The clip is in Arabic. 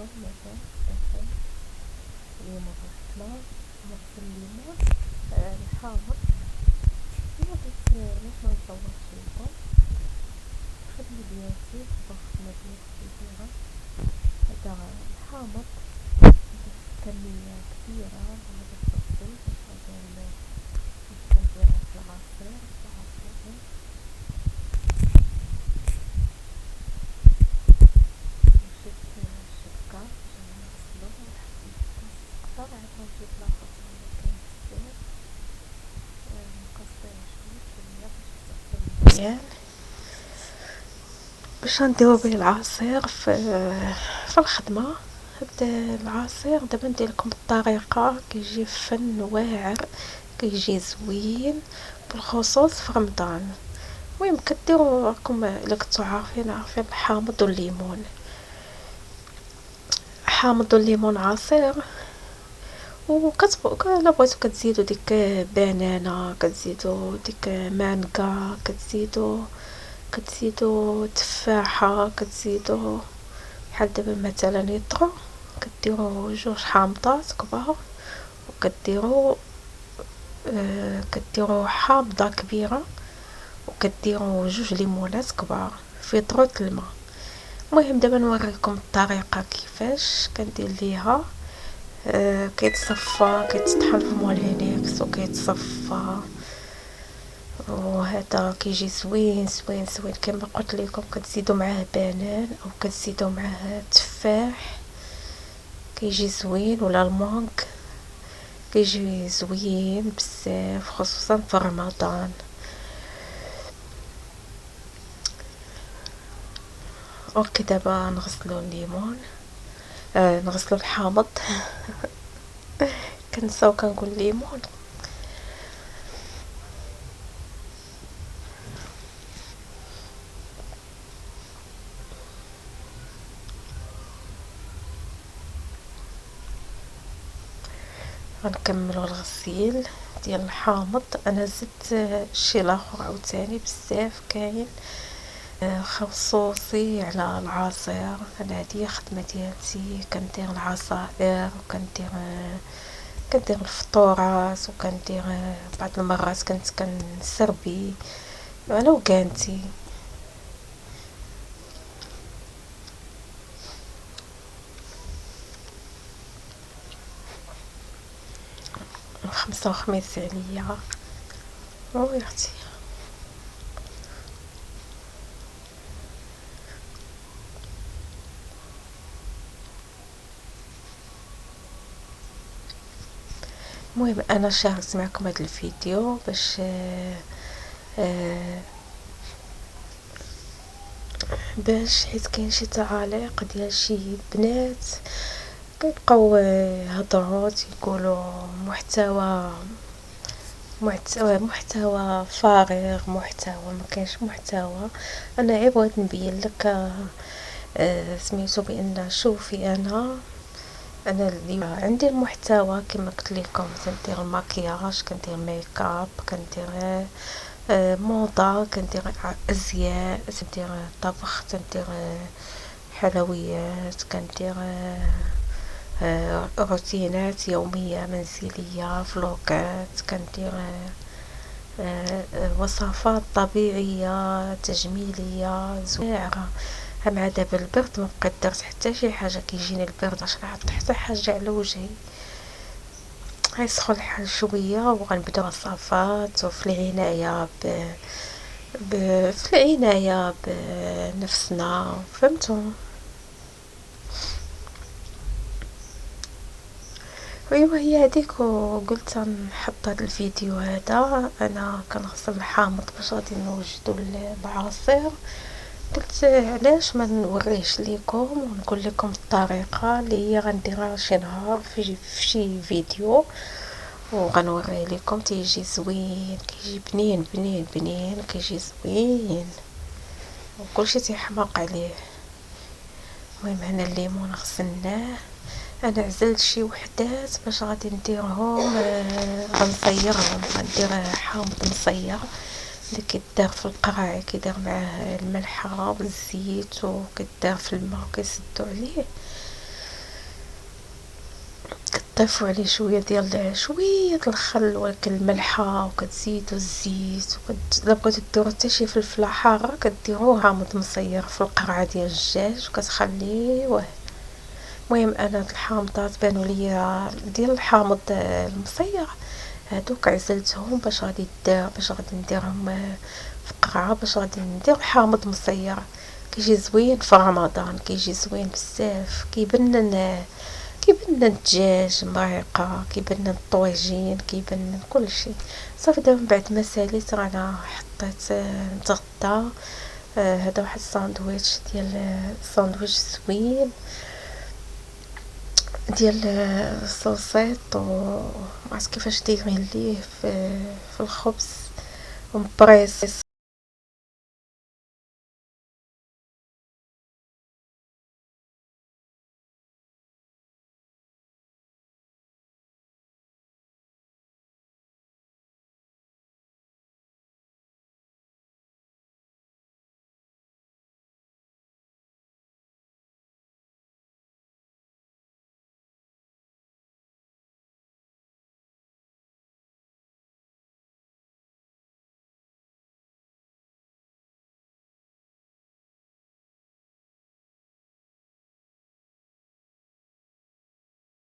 مثلا دخل ليمون الحمار، نغسل الليمون الحامض، باش منطولش لكم خدمة ديالتي الخدمة ديالتي كبيرة. هذا الحامض كمية كبيرة هذا الفصل باش نديرها في العصير الشبكة باش نغسلو ونحطو عاد نجيب لاخر كاين بزاف نقصر شوية باش يغسل مزيان باش نديرو به العصير في الخدمة. هاد العصير دابا ندير لكم الطريقة كيجي فن واعر، كيجي زوين بالخصوص في رمضان. المهم كديروا راكم الا كنتو عارفين الحامض والليمون، حامض والليمون عصير، وكتبقوا الا بغيتو كتزيدوا ديك بنانه، كتزيدوا ديك مانكا، كتزيدوا تفاحه، كتزيدوا بحال دابا مثلا يطرو كديروا جوج حامضات كبار، وكديروا كديروا حامضه كبيره، وكديروا جوج ليمونات كبار في طرو الماء. المهم دابا نوريكم الطريقه كيفاش كندير ليها. كيتصفى، كيتطحن في مولينيكس وكيتصفى، وهذا كيجي زوين زوين زوين كما قلت لكم. كتزيدوا معاه بنان او كتزيدوا معاه تفاح كيجي زوين، ولا المانك كيجي زوين بزاف خصوصا في رمضان. اوكي دابا نغسلوا الليمون، نغسلوا الحامض كنساو كنقول ليمون. غنكملوا الغسيل ديال الحامض. انا زدت شي لاخر عاوتاني بزاف كاين خصوصي على العصير. انا هذه خدمه ديالتي، كندير العصائر كندير الفطورات، وكندير بعض المرات كنت كنسربي انا وكانتي. 5 عليا ويختي. المهم انا شاركت معكم هذا الفيديو باش حيت كاين شي تعاليق ديال شي بنات كيبقاو يهضروا تيقولوا محتوى فارغ، محتوى ما كاينش محتوى. انا غير بغيت نبين لك سميتو بان شوفي انا اللي عندي المحتوى كما قلت لكم. كندير المكياج، كندير ميك اب، كندير موضه، كندير ازياء، كندير طبخ، كندير حلويات، كندير روتينات يوميه منزليه، فلوقات، كندير وصفات طبيعيه تجميليه زوينه. مع دابا البرد ما بقيت درت حتى شي حاجه، كيجيني البرد عشان نحط حتى حاجه على وجهي. غيسخن الحال شويه وغنبدا وصفات وفي العنايه في العنايه بنفسنا، فهمتوا؟ ايوا هي هذيك. وقلت نحط هذا الفيديو هذا انا كنغسل الحامض باش غادي نوجدوا العصير. قلت علاش ما نوريش لكم ونقول لكم الطريقه اللي هي غنديرها شي نهار في شي فيديو وغنوريه لكم. تيجي زوين، كيجي بنين بنين بنين، كيجي زوين وكلشي تيحماق عليه. المهم هنا الليمون غسلناه، انا عزلت شي وحدات باش غادي نديرهم غنصيرهم. غندير حامض مصير اللي كيدار في القرع، كيدار معاه الملحه والزيت وكيدار في الماء وكيسدو عليه. كتضيفوا عليه شويه الخل ولكن الملحه، وكتزيدوا الزيت، الا بغيتو ديروا حتى شي فلفله حاره كديروه حامض مصير في القرعه ديال الدجاج وكتخليوه. المهم انا هاد الحامضات بانوا ليا ديال الحامض المصير هادوك عزلتهم باش غادي نديرهم في القرعه، باش غادي ندير حامض مصير. كيجي زوين في رمضان، كيجي زوين بزاف، كيبنن الدجاج مريقه، كيبنن الطواجين، كيبنن كلشي. صافي دابا من بعد ما ساليت انا حطيت نتغدى. هذا واحد الساندويتش ديال ساندويتش زوين ديال الصوصيط، و عرفت كيفاش دايرين ليه في الخبز ومبريس